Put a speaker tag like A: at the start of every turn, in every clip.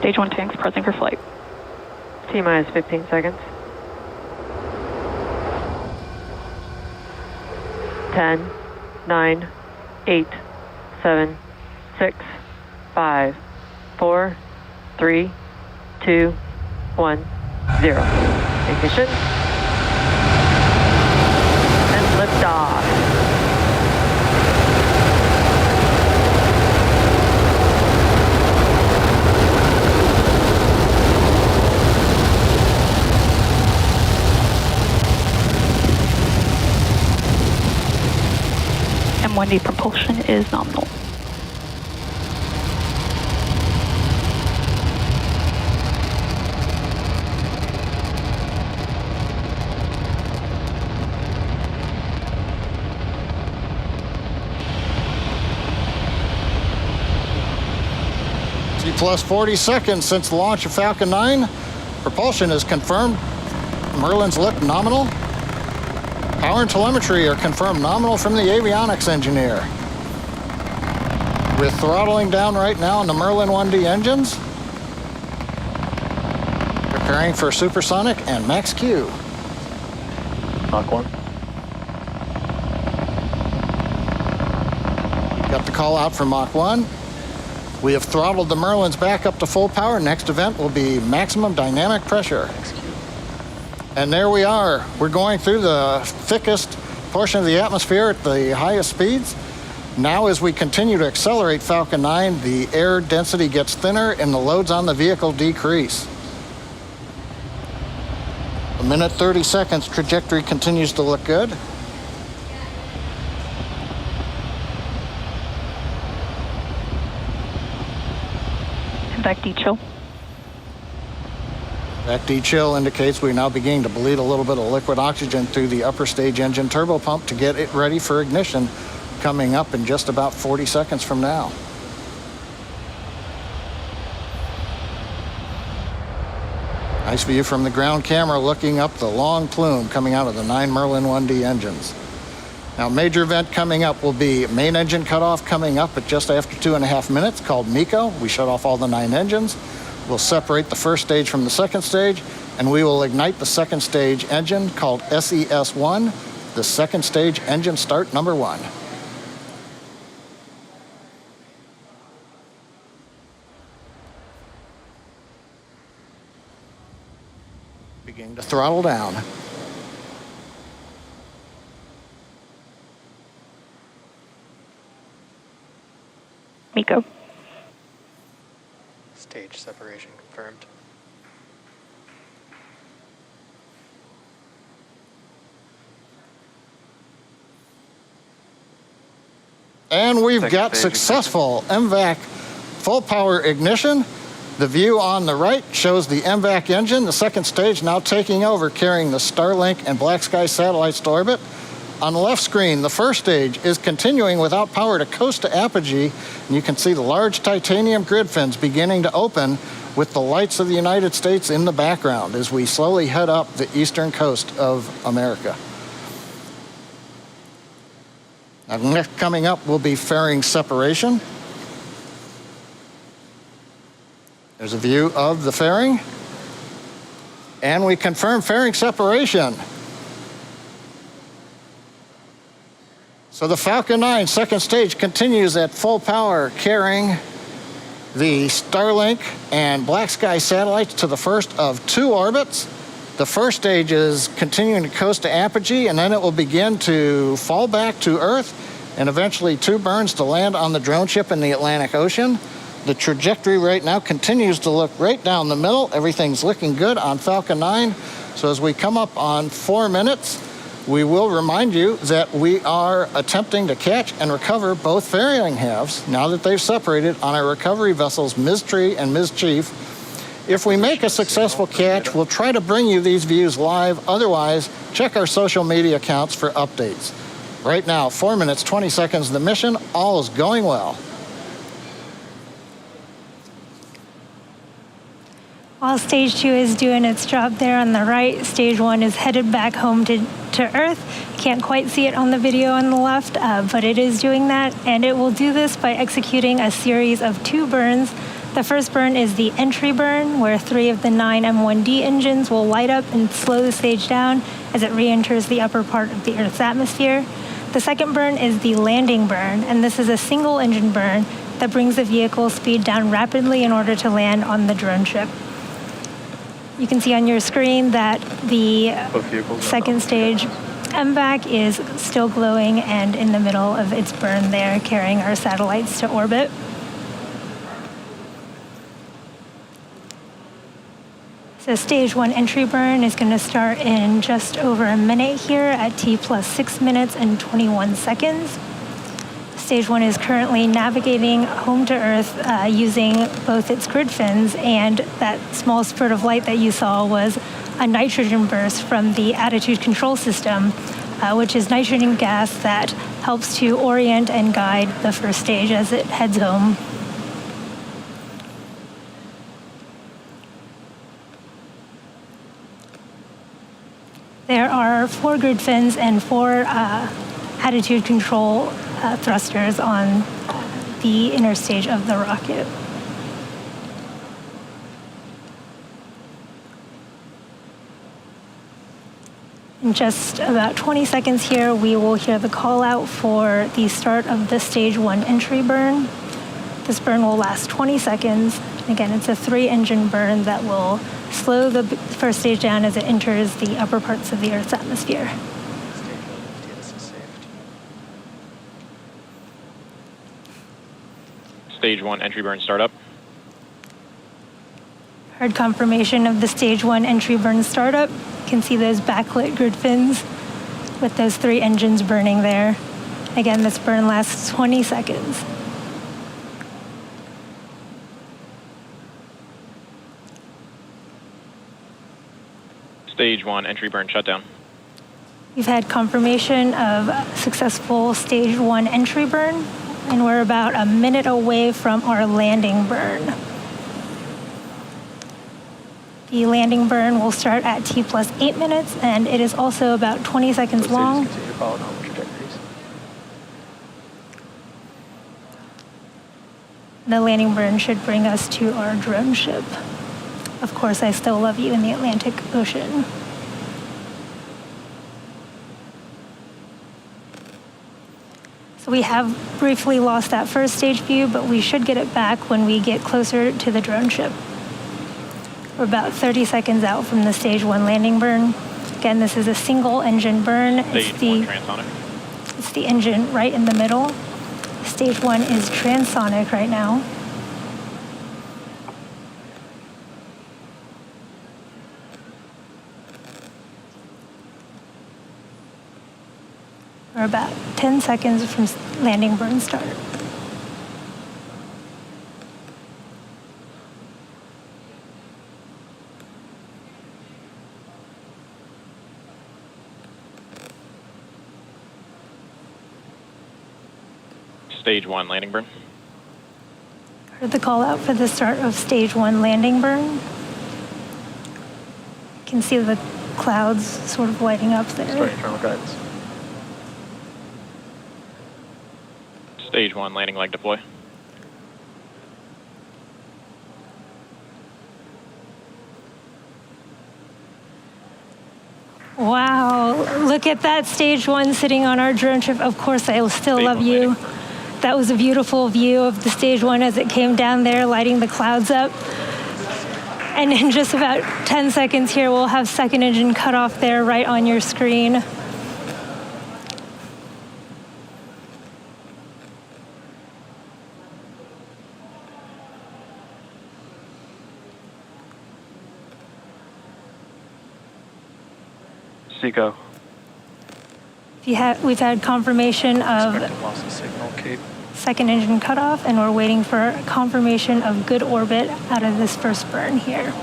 A: Stage 1 tanks pressing for flight.
B: T-minus 15 seconds. 10, 9, 8, 7, 6, 5, 4, 3, 2, 1, 0. Ignition. And liftoff.
A: M1D propulsion is nominal.
C: Plus 40 seconds since the launch of Falcon 9. Propulsion is confirmed. Merlin's look nominal. Power and telemetry are confirmed nominal from the avionics engineer. We're throttling down right now on the Merlin 1D engines. Preparing for supersonic and max Q.
D: Mach 1.
C: Got the call out for Mach 1. We have throttled the Merlins back up to full power. Next event will be maximum dynamic pressure. And there we are. We're going through the thickest portion of the atmosphere at the highest speeds. Now as we continue to accelerate Falcon 9, the air density gets thinner and the loads on the vehicle decrease. A minute 30 seconds, trajectory continues to look good.
A: Back D-chill.
C: Back D-chill indicates we're now beginning to bleed a little bit of liquid oxygen through the upper stage engine turbo pump to get it ready for ignition, coming up in just about 40 seconds from now. Nice view from the ground camera looking up the long plume coming out of the 9 Merlin 1D engines. Now, major event coming up will be main engine cutoff coming up at just after 2.5 minutes, called MECO. We shut off all the 9 engines. We'll separate the first stage from the second stage, and we will ignite the second stage engine called SES1, the second stage engine start number 1. Beginning to throttle down.
A: MECO.
D: Stage separation confirmed.
C: And we've got successful MVAC full power ignition. The view on the right shows the MVAC engine, the second stage now taking over, carrying the Starlink and BlackSky satellites to orbit. On the left screen, the first stage is continuing without power to coast to apogee, and you can see the large titanium grid fins beginning to open with the lights of the United States in the background as we slowly head up the eastern coast of America. Now, next coming up will be fairing separation. There's a view of the fairing, and we confirm fairing separation. So the Falcon 9 second stage continues at full power, carrying the Starlink and BlackSky satellites to the first of 2 orbits. The first stage is continuing to coast to apogee, and then it will begin to fall back to Earth, and eventually 2 burns to land on the drone ship in the Atlantic Ocean. The trajectory right now continues to look right down the middle. Everything's looking good on Falcon 9. So as we come up on 4 minutes, we will remind you that we are attempting to catch and recover both fairing halves now that they've separated on our recovery vessels Ms. Tree and Ms. Chief. If we make a successful catch, we'll try to bring you these views live. Otherwise, check our social media accounts for updates. Right now, 4 minutes, 20 seconds of the mission. All is going well.
E: While Stage 2 is doing its job there on the right, Stage 1 is headed back home to Earth. Can't quite see it on the video on the left, but it is doing that, and it will do this by executing a series of 2 burns The first burn is the entry burn, where 3 of the 9 M1D engines will light up and slow the stage down as it re-enters the upper part of the Earth's atmosphere. The second burn is the landing burn, and this is a single engine burn that brings the vehicle's speed down rapidly in order to land on the drone ship. You can see on your screen that the second stage MVAC is still glowing and in the middle of its burn there, carrying our satellites to orbit. So stage 1 entry burn is going to start in just over a minute here at T plus 6 minutes and 21 seconds. Stage 1 is currently navigating home to Earth using both its grid fins, and that small spurt of light that you saw was a nitrogen burst from the attitude control system, which is nitrogen gas that helps to orient and guide the first stage as it heads home. There are 4 grid fins and 4 attitude control thrusters on the inner stage of the rocket. In just about 20 seconds here, we will hear the call out for the start of the stage 1 entry burn. This burn will last 20 seconds. Again, it's a 3-engine burn that will slow the first stage down as it enters the upper parts of the Earth's atmosphere.
F: Stage 1 entry burn startup.
E: Heard confirmation of the stage 1 entry burn startup. You can see those backlit grid fins with those 3 engines burning there. Again, this burn lasts 20 seconds.
F: Stage 1 entry burn shutdown.
E: We've had confirmation of successful stage 1 entry burn, and we're about a minute away from our landing burn. The landing burn will start at T plus 8 minutes, and it is also about 20 seconds long. The landing burn should bring us to our drone ship. Of course, I still love you in the Atlantic Ocean. So we have briefly lost that first stage view, but we should get it back when we get closer to the drone ship. We're about 30 seconds out from the stage 1 landing burn. Again, this is a single engine burn.
F: Stage 1 transonic.
E: It's the engine right in the middle. Stage 1 is transonic right now. We're about 10 seconds from landing burn start.
F: Stage 1 landing burn.
E: Heard the call out for the start of stage 1 landing burn. You can see the clouds sort of lighting up there.
D: Starting terminal guidance.
F: Stage 1 landing leg deploy.
E: Wow, look at that stage 1 sitting on our drone ship. Of course, I still
F: Stage
E: love
F: 1
E: you.
F: landing.
E: That was a beautiful view of the stage 1 as it came down there, lighting the clouds up. And in just about 10 seconds here, we'll have second engine cut off there right on your screen.
D: SECO.
E: We've had confirmation of
D: Expected loss of signal, Cape.
E: second engine cutoff, and we're waiting for confirmation of good orbit out of this first burn here.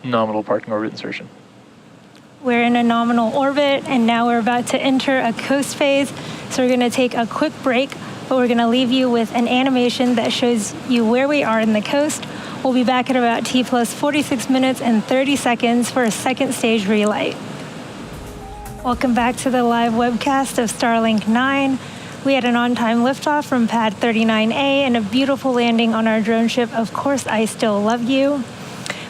D: Nominal parking orbit insertion.
E: We're in a nominal orbit, and now we're about to enter a coast phase. So we're going to take a quick break, but we're going to leave you with an animation that shows you where we are in the coast. We'll be back at about T plus 46 minutes and 30 seconds for a second stage relight. Welcome back to the live webcast of Starlink 9. We had an on-time liftoff from pad 39A and a beautiful landing on our drone ship, Of Course I Still Love You.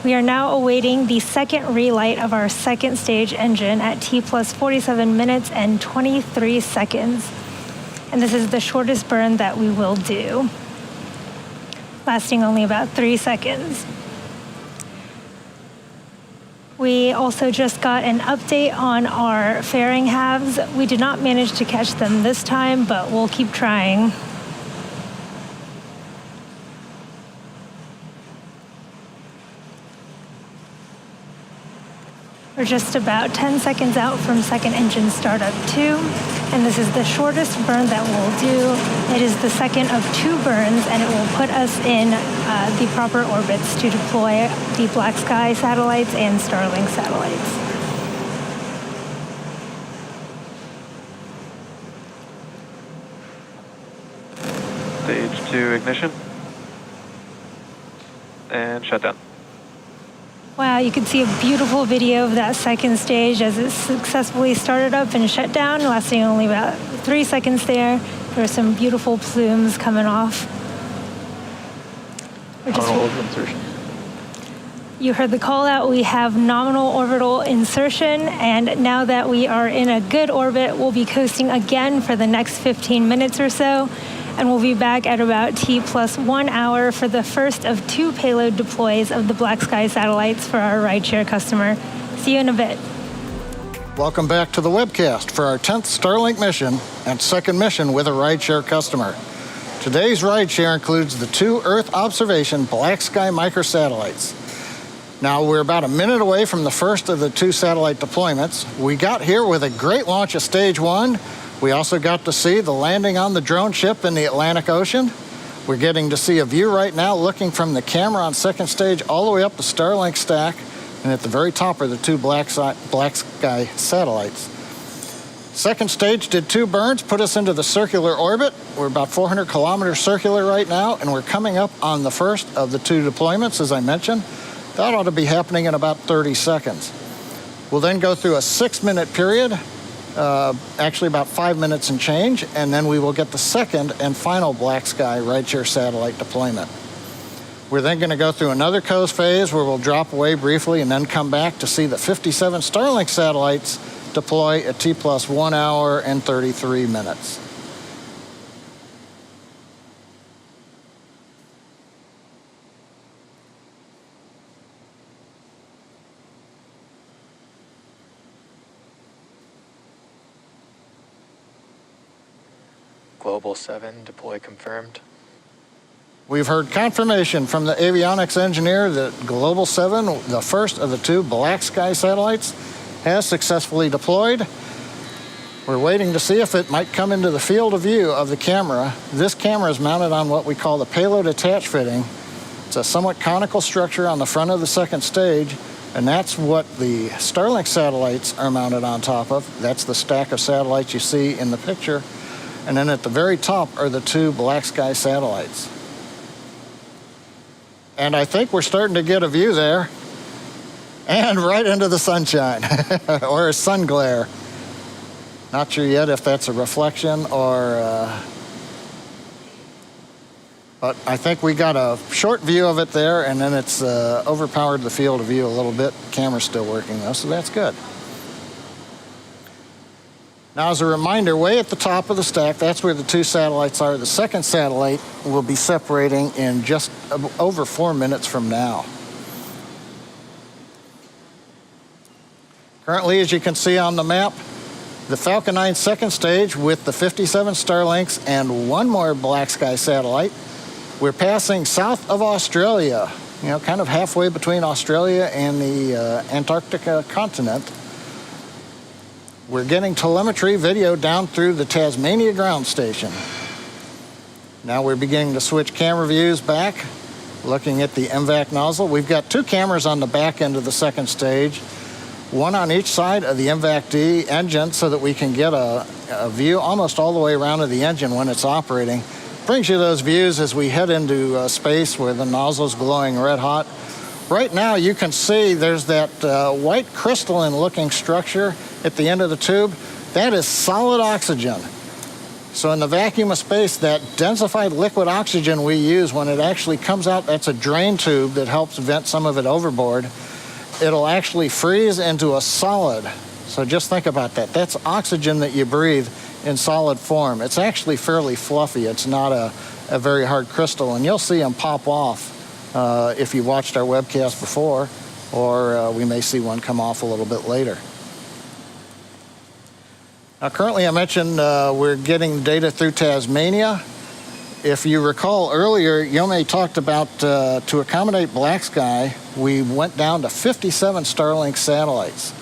E: We are now awaiting the second relight of our second stage engine at T plus 47 minutes and 23 seconds. And this is the shortest burn that we will do, lasting only about 3 seconds. We also just got an update on our fairing halves. We did not manage to catch them this time, but we'll keep trying. We're just about 10 seconds out from second engine startup 2, and this is the shortest burn that we'll do. It is the second of 2 burns, and it will put us in the proper orbits to deploy the BlackSky satellites and Starlink satellites.
D: Stage 2 ignition. And shutdown.
E: Wow, you can see a beautiful video of that second stage as it successfully started up and shut down, lasting only about 3 seconds there. There are some beautiful plumes coming off.
D: Nominal orbital insertion.
E: You heard the call out. We have nominal orbital insertion, and now that we are in a good orbit, we'll be coasting again for the next 15 minutes or so, and we'll be back at about T plus 1 hour for the first of 2 payload deploys of the BlackSky satellites for our rideshare customer. See you in a bit.
C: Welcome back to the webcast for our 10th Starlink mission and second mission with a rideshare customer. Today's rideshare includes the 2 Earth observation BlackSky microsatellites. Now, we're about a minute away from the first of the 2 satellite deployments. We got here with a great launch of stage 1. We also got to see the landing on the drone ship in the Atlantic Ocean. We're getting to see a view right now looking from the camera on second stage all the way up the Starlink stack, and at the very top are the 2 BlackSky satellites. Second stage did 2 burns, put us into the circular orbit. We're about 400 kilometers circular right now, and we're coming up on the first of the 2 deployments, as I mentioned. That ought to be happening in about 30 seconds. We'll then go through a 6-minute period, actually about 5 minutes and change, and then we will get the second and final BlackSky rideshare satellite deployment. We're then going to go through another coast phase where we'll drop away briefly and then come back to see the 57 Starlink satellites deploy at T plus 1 hour and 33 minutes.
D: Global 7 deploy confirmed.
C: We've heard confirmation from the avionics engineer that Global 7, the first of the 2 BlackSky satellites, has successfully deployed. We're waiting to see if it might come into the field of view of the camera. This camera is mounted on what we call the payload attach fitting. It's a somewhat conical structure on the front of the second stage, and that's what the Starlink satellites are mounted on top of. That's the stack of satellites you see in the picture. And then at the very top are the 2 BlackSky satellites. And I think we're starting to get a view there. And right into the sunshine, or a sun glare. Not sure yet if that's a reflection or... But I think we got a short view of it there, and then it's overpowered the field of view a little bit. The camera's still working though, so that's good. Now, as a reminder, way at the top of the stack, that's where the 2 satellites are. The second satellite will be separating in just over 4 minutes from now. Currently, as you can see on the map, the Falcon 9 second stage with the 57 Starlinks and 1 more BlackSky satellite. We're passing south of Australia, kind of halfway between Australia and the Antarctica continent. We're getting telemetry video down through the Tasmania ground station. Now we're beginning to switch camera views back, looking at the MVAC nozzle. We've got 2 cameras on the back end of the second stage, 1 on each side of the MVAC-D engine so that we can get a view almost all the way around to the engine when it's operating. Brings you those views as we head into space where the nozzle's glowing red hot. Right now you can see there's that white crystalline looking structure at the end of the tube. That is solid oxygen. So in the vacuum of space, that densified liquid oxygen we use, when it actually comes out, that's a drain tube that helps vent some of it overboard. It'll actually freeze into a solid. So just think about that. That's oxygen that you breathe in solid form. It's actually fairly fluffy. It's not a very hard crystal, and you'll see them pop off if you watched our webcast before, or we may see one come off a little bit later. Now, currently, I mentioned we're getting data through Tasmania. If you recall earlier, Yome talked about to accommodate BlackSky, we went down to 57 Starlink satellites.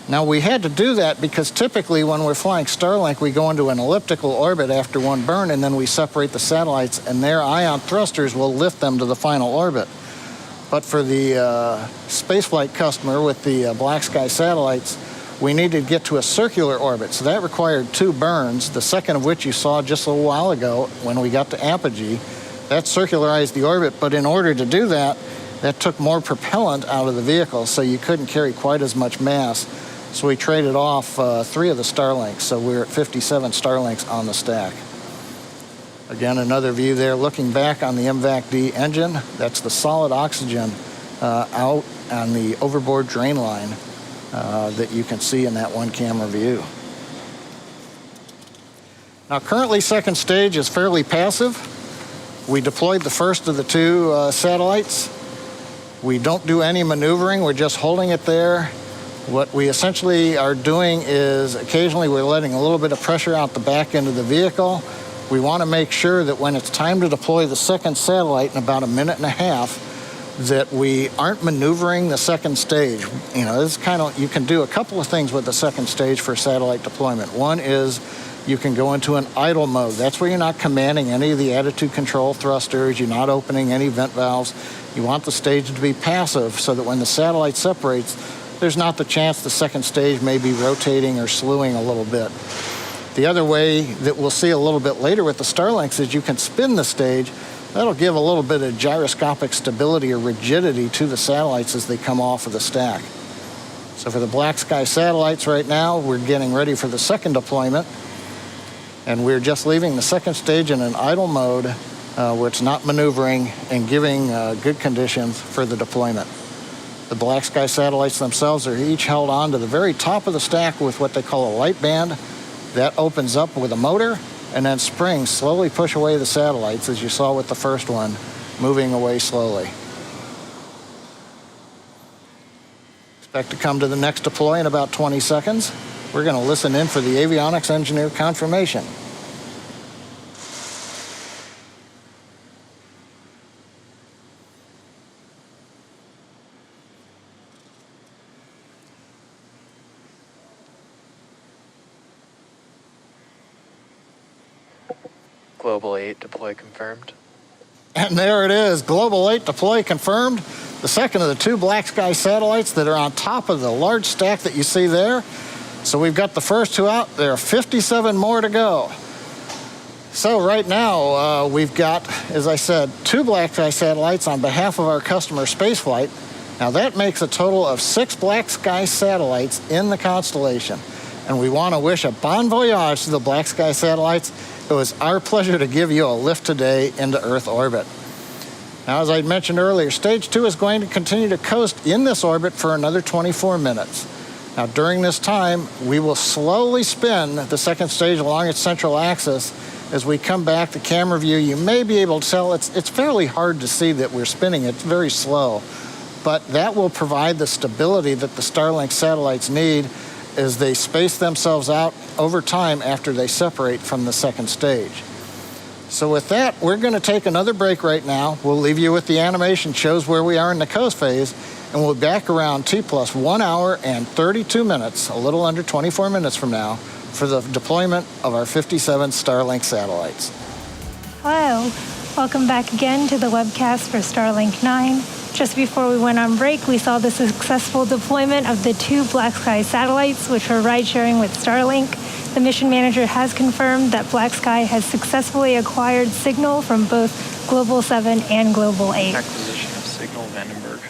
C: Now, we had to do that because typically when we're flying Starlink, we go into an elliptical orbit after one burn, and then we separate the satellites, and their ion thrusters will lift them to the final orbit. But for the spaceflight customer with the BlackSky satellites, we needed to get to a circular orbit. So that required 2 burns, the second of which you saw just a little while ago when we got to apogee. That circularized the orbit, but in order to do that, that took more propellant out of the vehicle, so you couldn't carry quite as much mass. So we traded off 3 of the Starlinks, so we're at 57 Starlinks on the stack. Again, another view there looking back on the MVAC-D engine. That's the solid oxygen out on the overboard drain line that you can see in that one camera view. Now, currently, second stage is fairly passive. We deployed the first of the 2 satellites. We don't do any maneuvering. We're just holding it there. What we essentially are doing is occasionally we're letting a little bit of pressure out the back end of the vehicle. We want to make sure that when it's time to deploy the second satellite in about a minute and a half, that we aren't maneuvering the second stage. You know, this is kind of, you can do a couple of things with the second stage for satellite deployment. One is you can go into an idle mode. That's where you're not commanding any of the attitude control thrusters, you're not opening any vent valves. You want the stage to be passive so that when the satellite separates, there's not the chance the second stage may be rotating or slewing a little bit. The other way that we'll see a little bit later with the Starlinks is you can spin the stage. That'll give a little bit of gyroscopic stability or rigidity to the satellites as they come off of the stack. So for the BlackSky satellites right now, we're getting ready for the second deployment, and we're just leaving the second stage in an idle mode where it's not maneuvering and giving good conditions for the deployment. The BlackSky satellites themselves are each held on to the very top of the stack with what they call a light band. That opens up with a motor, and then springs slowly push away the satellites, as you saw with the first one, moving away slowly. Expect to come to the next deploy in about 20 seconds. We're going to listen in for the avionics engineer confirmation.
D: Global 8 deploy confirmed.
C: And there it is, Global 8 deploy confirmed. The second of the 2 BlackSky satellites that are on top of the large stack that you see there. So we've got the first 2 out. There are 57 more to go. So right now, we've got, as I said, 2 BlackSky satellites on behalf of our customer spaceflight. Now that makes a total of 6 BlackSky satellites in the constellation. And we want to wish a bon voyage to the BlackSky satellites. It was our pleasure to give you a lift today into Earth orbit. Now, as I mentioned earlier, stage 2 is going to continue to coast in this orbit for another 24 minutes. Now, during this time, we will slowly spin the second stage along its central axis. As we come back to camera view, you may be able to tell it's fairly hard to see that we're spinning. It's very slow. But that will provide the stability that the Starlink satellites need as they space themselves out over time after they separate from the second stage. So with that, we're going to take another break right now. We'll leave you with the animation shows where we are in the coast phase, and we'll be back around T+1 hour and 32 minutes, a little under 24 minutes from now, for the deployment of our 57 Starlink satellites.
E: Hello, welcome back again to the webcast for Starlink 9. Just before we went on break, we saw the successful deployment of the 2 BlackSky satellites, which were ride-sharing with Starlink. The mission manager has confirmed that BlackSky has successfully acquired signal from both Global 7 and Global 8.
D: Acquisition of signal Vandenberg.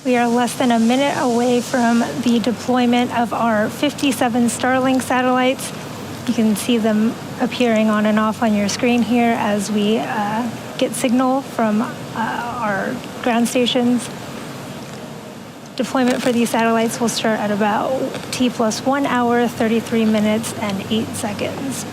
E: We are less than a minute away from the deployment of our 57 Starlink satellites. You can see them appearing on and off on your screen here as we get signal from our ground stations. Deployment for these satellites will start at about T plus 1 hour, 33 minutes, and 8 seconds.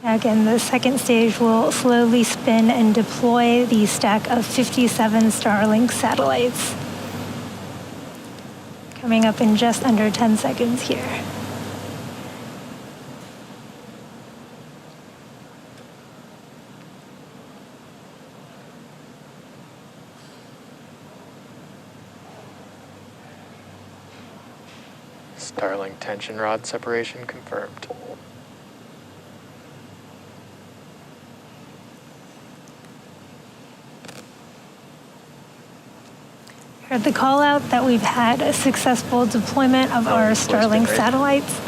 E: Again, the second stage will slowly spin and deploy the stack of 57 Starlink satellites. Coming up in just under 10 seconds here.
D: Starlink tension rod separation confirmed.
E: Heard the call out that we've had a successful deployment of our Starlink satellites.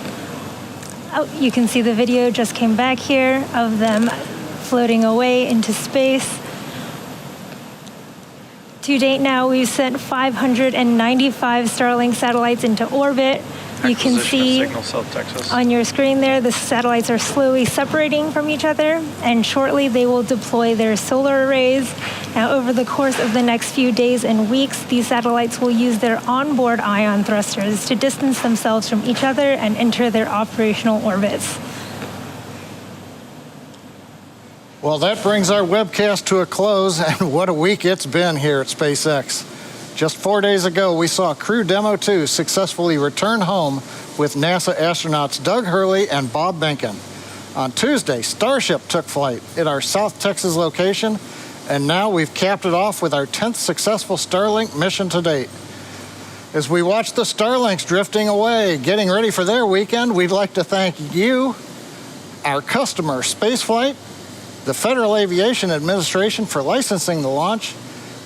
E: Oh, you can see the video just came back here of them floating away into space. To date now, we've sent 595 Starlink satellites into orbit. You can see on your screen there, the satellites are slowly separating from each other, and shortly they will deploy their solar arrays. Now, over the course of the next few days and weeks, these satellites will use their onboard ion thrusters to distance themselves from each other and enter their operational orbits.
C: Well, that brings our webcast to a close, and what a week it's been here at SpaceX. Just 4 days ago, we saw Crew Demo 2 successfully return home with NASA astronauts Doug Hurley and Bob Behnken. On Tuesday, Starship took flight at our South Texas location, and now we've capped it off with our 10th successful Starlink mission to date. As we watch the Starlinks drifting away, getting ready for their weekend, we'd like to thank you, our customer, Spaceflight, the Federal Aviation Administration for licensing the launch,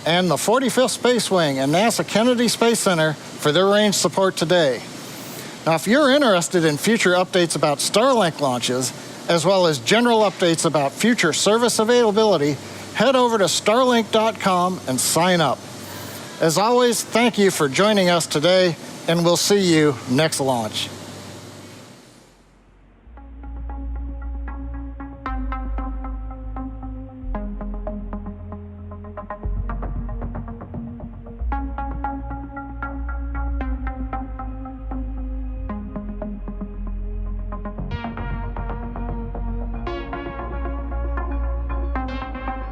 C: and the 45th Space Wing and NASA Kennedy Space Center for their range support today. Now, if you're interested in future updates about Starlink launches, as well as general updates about future service availability, head over to starlink.com and sign up. As always, thank you for joining us today, and we'll see you next launch.